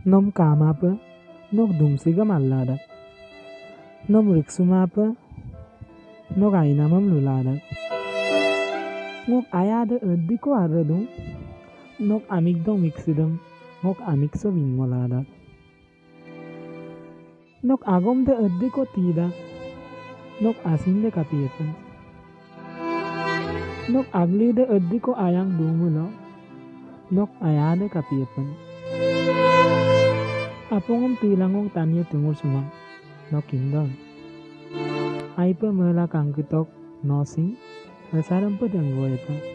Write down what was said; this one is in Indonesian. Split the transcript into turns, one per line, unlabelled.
Nom kamapa, nok dumsiga malladak. Nom riksumapa, nok ainamam luladak. Ngok ayada eddiko arradum, nok amigdong mixidum, ngok amikso vinmoladak. Nok agomde eddiko tida, nok asinde kapiepan. Nok aglide eddiko ayang dumulo, nok ayade kapiepan. Apungom tilangong tanya tungul sumang, nok indon. Aipa mela kangkitok nosing, resaram pedang goeta.